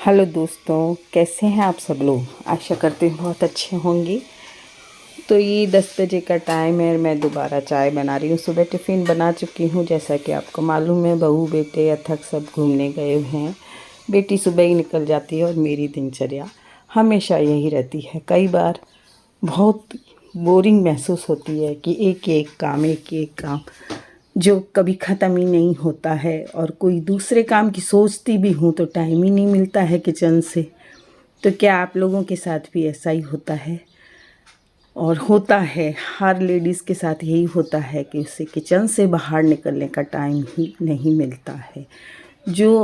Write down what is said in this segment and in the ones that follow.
Hello दोस्तों, कैसे हैं आप सब लोग। आशा करती हूँ बहुत अच्छे होंगे। तो ये 10 बजे का टाइम है और मैं दोबारा चाय बना रही हूँ। सुबह टिफ़िन बना चुकी हूँ, जैसा कि आपको मालूम है। बहू बेटे अथक सब घूमने गए हुए हैं। बेटी सुबह ही निकल जाती है और मेरी दिनचर्या हमेशा यही रहती है। कई बार बहुत बोरिंग महसूस होती है कि एक एक काम जो कभी ख़त्म ही नहीं होता है, और कोई दूसरे काम की सोचती भी हूँ तो टाइम ही नहीं मिलता है किचन से। तो क्या आप लोगों के साथ भी ऐसा ही होता है? और होता है, हर लेडीज़ के साथ यही होता है कि उसे किचन से बाहर निकलने का टाइम ही नहीं मिलता है। जो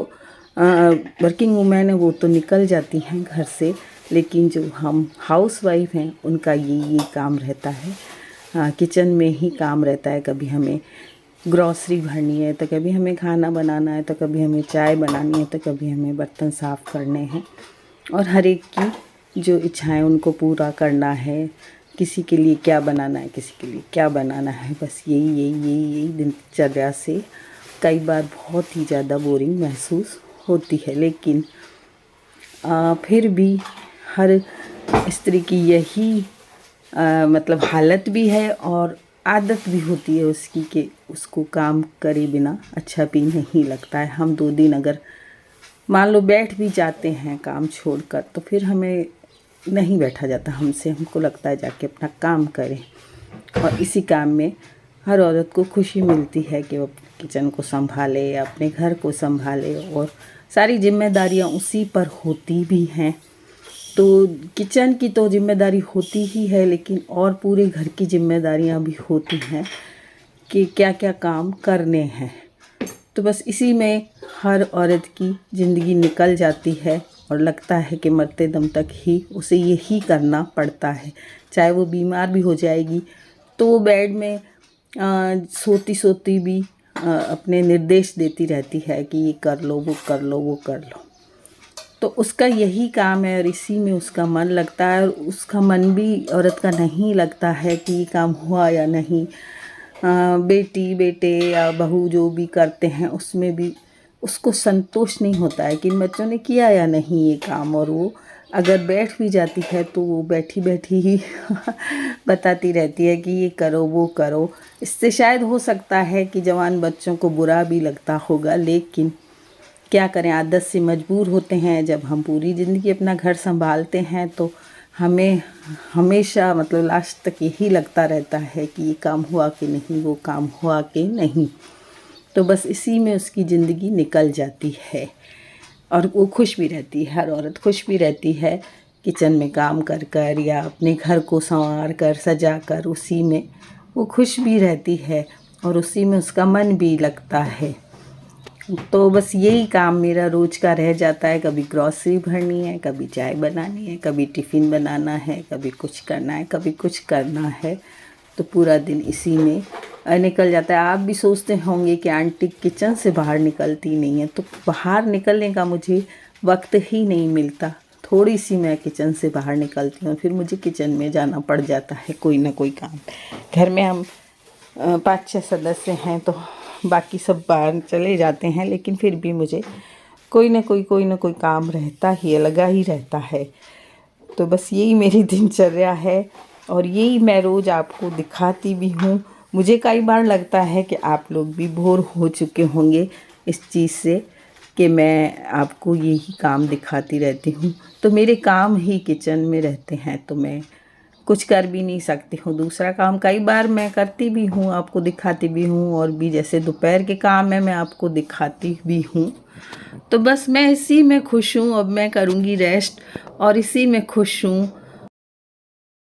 वर्किंग वुमेन है वो तो निकल जाती हैं घर से, लेकिन जो हम हाउसवाइफ हैं उनका ये काम रहता है। किचन में ही काम रहता है। कभी हमें ग्रॉसरी भरनी है, तो कभी हमें खाना बनाना है, तो कभी हमें चाय बनानी है, तो कभी हमें बर्तन साफ़ करने हैं, और हर एक की जो इच्छाएं उनको पूरा करना है। किसी के लिए क्या बनाना है, किसी के लिए क्या बनाना है, बस यही दिनचर्या से कई बार बहुत ही ज़्यादा बोरिंग महसूस होती है। लेकिन फिर भी हर स्त्री की यही मतलब हालत भी है और आदत भी होती है उसकी कि उसको काम करे बिना अच्छा भी नहीं लगता है। हम 2 दिन अगर मान लो बैठ भी जाते हैं काम छोड़कर, तो फिर हमें नहीं बैठा जाता हमसे। हमको लगता है जाके अपना काम करें, और इसी काम में हर औरत को खुशी मिलती है कि वो किचन को संभाले, अपने घर को संभाले, और सारी जिम्मेदारियां उसी पर होती भी हैं। तो किचन की तो जिम्मेदारी होती ही है, लेकिन और पूरे घर की जिम्मेदारियां भी होती हैं कि क्या क्या काम करने हैं। तो बस इसी में हर औरत की ज़िंदगी निकल जाती है, और लगता है कि मरते दम तक ही उसे यही करना पड़ता है। चाहे वो बीमार भी हो जाएगी तो वो बेड में सोती सोती भी अपने निर्देश देती रहती है कि ये कर लो, वो कर लो, वो कर लो। तो उसका यही काम है और इसी में उसका मन लगता है, और उसका मन भी औरत का नहीं लगता है कि ये काम हुआ या नहीं। बेटी बेटे या बहू जो भी करते हैं उसमें भी उसको संतोष नहीं होता है कि इन बच्चों ने किया या नहीं ये काम। और वो अगर बैठ भी जाती है तो वो बैठी बैठी ही बताती रहती है कि ये करो, वो करो। इससे शायद हो सकता है कि जवान बच्चों को बुरा भी लगता होगा, लेकिन क्या करें, आदत से मजबूर होते हैं। जब हम पूरी ज़िंदगी अपना घर संभालते हैं तो हमें हमेशा मतलब लास्ट तक यही लगता रहता है कि ये काम हुआ कि नहीं, वो काम हुआ कि नहीं। तो बस इसी में उसकी ज़िंदगी निकल जाती है, और वो खुश भी रहती है। हर औरत खुश भी रहती है किचन में काम कर कर, या अपने घर को संवार कर सजा कर, उसी में वो खुश भी रहती है और उसी में उसका मन भी लगता है। तो बस यही काम मेरा रोज़ का रह जाता है। कभी ग्रॉसरी भरनी है, कभी चाय बनानी है, कभी टिफ़िन बनाना है, कभी कुछ करना है, कभी कुछ करना है। तो पूरा दिन इसी में निकल जाता है। आप भी सोचते होंगे कि आंटी किचन से बाहर निकलती नहीं है, तो बाहर निकलने का मुझे वक्त ही नहीं मिलता। थोड़ी सी मैं किचन से बाहर निकलती हूँ, फिर मुझे किचन में जाना पड़ जाता है कोई ना कोई काम। घर में हम 5-6 सदस्य हैं, तो बाकी सब बाहर चले जाते हैं, लेकिन फिर भी मुझे कोई ना कोई काम रहता ही है, लगा ही रहता है। तो बस यही मेरी दिनचर्या है, और यही मैं रोज़ आपको दिखाती भी हूँ। मुझे कई बार लगता है कि आप लोग भी बोर हो चुके होंगे इस चीज़ से कि मैं आपको यही काम दिखाती रहती हूँ। तो मेरे काम ही किचन में रहते हैं, तो मैं कुछ कर भी नहीं सकती हूँ। दूसरा काम कई बार मैं करती भी हूँ, आपको दिखाती भी हूँ, और भी जैसे दोपहर के काम है मैं आपको दिखाती भी हूँ। तो बस मैं इसी में खुश हूँ। अब मैं करूँगी रेस्ट और इसी में खुश हूँ।